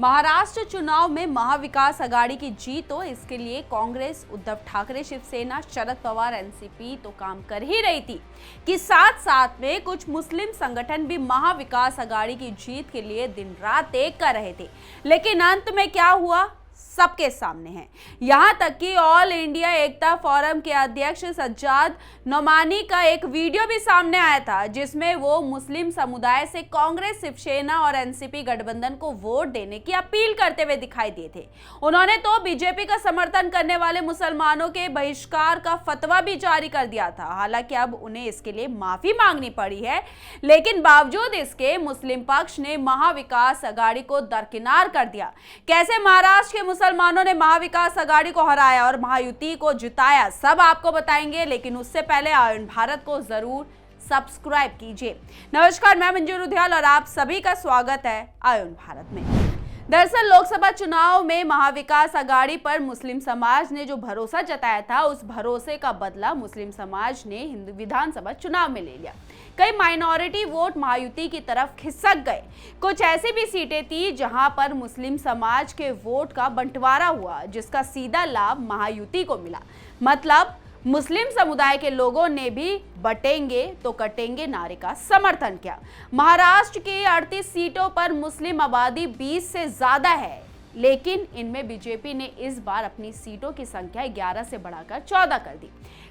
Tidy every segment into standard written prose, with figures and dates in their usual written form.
महाराष्ट्र चुनाव में महाविकास आघाड़ी की जीत हो, इसके लिए कांग्रेस, उद्धव ठाकरे शिवसेना, शरद पवार एनसीपी तो काम कर ही रही थी कि साथ साथ में कुछ मुस्लिम संगठन भी महाविकास आघाड़ी की जीत के लिए दिन रात एक कर रहे थे। लेकिन अंत में क्या हुआ सबके सामने है। यहां तक कि ऑल इंडिया एकता फोरम के अध्यक्ष सज्जाद नोमानी का एक वीडियो भी सामने आया था, जिसमें वो मुस्लिम समुदाय से कांग्रेस, शिवसेना और एनसीपी गठबंधन को वोट देने की अपील करते हुए दिखाई दिए थे। उन्होंने तो बीजेपी का समर्थन करने वाले मुसलमानों के बहिष्कार का फतवा भी जारी कर दिया था। हालांकि अब उन्हें इसके लिए माफी मांगनी पड़ी है, लेकिन बावजूद इसके मुस्लिम पक्ष ने महाविकास आघाड़ी को दरकिनार कर दिया। कैसे महाराष्ट्र के मुसलमानों ने महाविकास आघाड़ी को हराया और महायुति को जिताया, सब आपको बताएंगे। लेकिन उससे पहले आयुन भारत को जरूर सब्सक्राइब कीजिए। नमस्कार, मैं मंजू रुधियाल और आप सभी का स्वागत है आयुन भारत में। दरअसल लोकसभा चुनाव में महाविकास आघाड़ी पर मुस्लिम समाज ने जो भरोसा जताया था, उस भरोसे का बदला मुस्लिम समाज ने हिंदू विधानसभा चुनाव में ले लिया। कई माइनॉरिटी वोट महायुति की तरफ खिसक गए। कुछ ऐसी भी सीटें थी जहां पर मुस्लिम समाज के वोट का बंटवारा हुआ, जिसका सीधा लाभ महायुति को मिला। मतलब मुस्लिम समुदाय के लोगों ने भी बटेंगे तो कटेंगे नारे का समर्थन किया। महाराष्ट्र की 38 सीटों पर मुस्लिम आबादी 20 से ज्यादा है, लेकिन इनमें बीजेपी ने इस बार अपनी सीटों की संख्या 11 से बढ़ाकर 14 कर दी।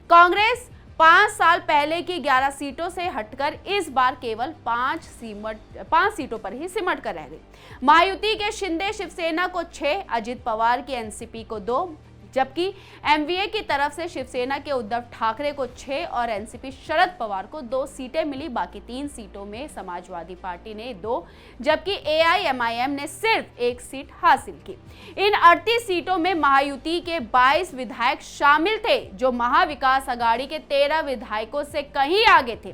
कांग्रेस 5 साल पहले की 11 सीटों से हटकर इस बार केवल 5 सीटों पर ही सिमट कर रह गई। महायुति के शिंदे शिवसेना को 6, अजित पवार की एनसीपी को 2, जबकि एमवीए की तरफ से शिवसेना के उद्धव ठाकरे को 6 और एनसीपी शरद पवार को 2 सीटें मिली। बाकी 3 सीटों में समाजवादी पार्टी ने 2, जबकि एआईएमआईएम ने सिर्फ 1 सीट हासिल की। इन 38 सीटों में महायुति के 22 विधायक शामिल थे, जो महाविकास आघाड़ी के 13 विधायकों से कहीं आगे थे।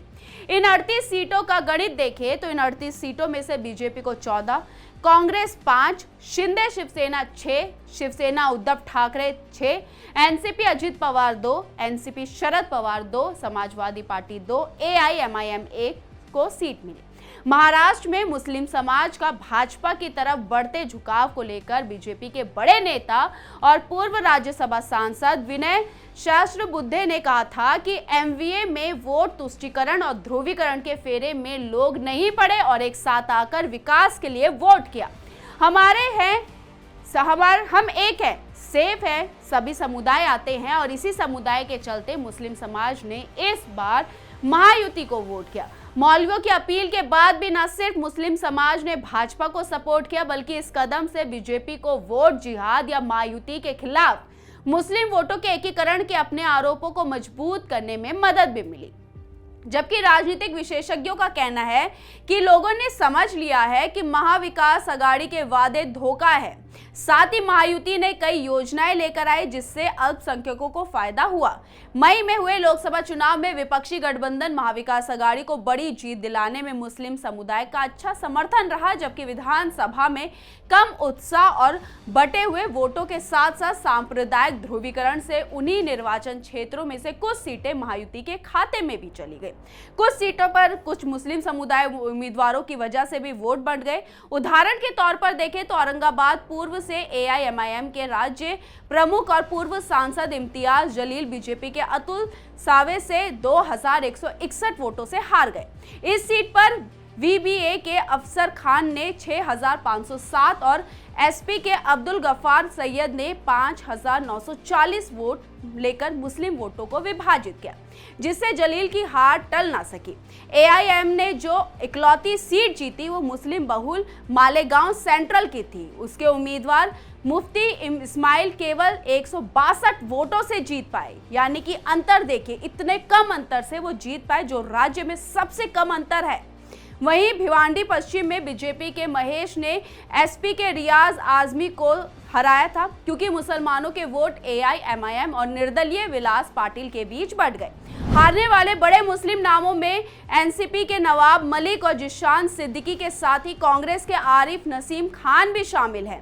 इन 38 सीटों का गणित देखें तो इन 38 सीटों में से बीजेपी को 14, Congress 5, Shinde Shiv Sena 6, Shiv Sena Uddhav Thackeray 6, NCP Ajit Pawar 2, NCP Sharad Pawar 2, Samajwadi party 2, AIMIM 1 को सीट मिली। महाराष्ट्र में मुस्लिम समाज का भाजपा की तरफ बढ़ते झुकाव को लेकर बीजेपी के बड़े नेता और पूर्व राज्यसभा सांसद विनय सहस्त्रबुद्धे ने कहा था कि एमवीए में वोट तुष्टीकरण और ध्रुवीकरण के फेरे में लोग नहीं पड़े और एक साथ आकर विकास के लिए वोट किया। हम एक हैं, सेफ है, सभी समुदाय आते हैं और इसी समुदाय के चलते मुस्लिम समाज ने इस बार महायुति को वोट किया। मौलवियों की अपील के बाद भी न सिर्फ मुस्लिम समाज ने भाजपा को सपोर्ट किया, बल्कि इस कदम से बीजेपी को वोट जिहाद या महायुति के खिलाफ मुस्लिम वोटों के एकीकरण के अपने आरोपों को मजबूत करने में मदद भी मिली। जबकि राजनीतिक विशेषज्ञों का कहना है कि लोगों ने समझ लिया है कि महाविकास आघाड़ी के वादे धोखा है। साथ ही महायुति ने कई योजनाएं लेकर आई, जिससे अल्पसंख्यकों को फायदा हुआ। मई में हुए लोकसभा चुनाव में विपक्षी गठबंधन महाविकास आघाड़ी को बड़ी जीत दिलाने में मुस्लिम समुदाय का अच्छा समर्थन रहा, जबकि विधानसभा में कम उत्साह और बटे हुए वोटों के साथ साथ सांप्रदायिक ध्रुवीकरण से उन्हीं निर्वाचन क्षेत्रों में से कुछ सीटें महायुति के खाते में भी चली गई। कुछ सीटों पर कुछ मुस्लिम समुदाय उम्मीदवारों की वजह से भी वोट बढ़ गए। उदाहरण के तौर पर देखें तो औरंगाबाद पूर्व से एआईएमआईएम के राज्य प्रमुख और पूर्व सांसद इम्तियाज जलील बीजेपी के अतुल सावे से 2161 वोटों से हार गए। इस सीट पर वीबीए के अफसर खान ने 6507 और एसपी के अब्दुल गफ्फार सैयद ने 5940 वोट लेकर मुस्लिम वोटों को विभाजित किया, जिससे जलील की हार टल ना सकी। एआईएम ने जो इकलौती सीट जीती वो मुस्लिम बहुल मालेगांव सेंट्रल की थी। उसके उम्मीदवार मुफ्ती इस्माइल केवल 162 वोटों से जीत पाए, यानी कि अंतर देखिए, इतने कम अंतर से वो जीत पाए, जो राज्य में सबसे कम अंतर है। वहीं भिवांडी पश्चिम में बीजेपी के महेश ने एसपी के रियाज आजमी को हराया था, क्योंकि मुसलमानों के वोट एआईएमआईएम और निर्दलीय विलास पाटिल के बीच बढ़ गए। हारने वाले बड़े मुस्लिम नामों में एनसीपी के नवाब मलिक और जिशान सिद्दीकी के साथ ही कांग्रेस के आरिफ नसीम खान भी शामिल हैं।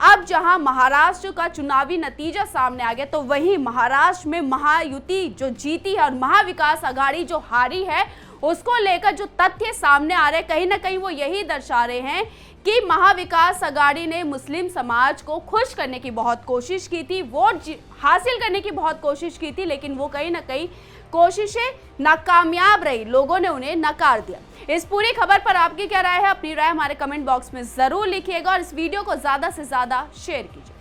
अब जहां महाराष्ट्र का चुनावी नतीजा सामने आ गया, तो वहीं महाराष्ट्र में महायुति जो जीती है और महाविकास आघाड़ी जो हारी है, उसको लेकर जो तथ्य सामने आ रहे हैं, कहीं ना कहीं वो यही दर्शा रहे हैं कि महाविकास आघाड़ी ने मुस्लिम समाज को खुश करने की बहुत कोशिश की थी, वोट हासिल करने की बहुत कोशिश की थी, लेकिन वो कहीं ना कहीं कोशिशें नाकामयाब रही, लोगों ने उन्हें नकार दिया। इस पूरी खबर पर आपकी क्या राय है? अपनी राय हमारे कमेंट बॉक्स में जरूर लिखिएगा और इस वीडियो को ज्यादा से ज्यादा शेयर कीजिए।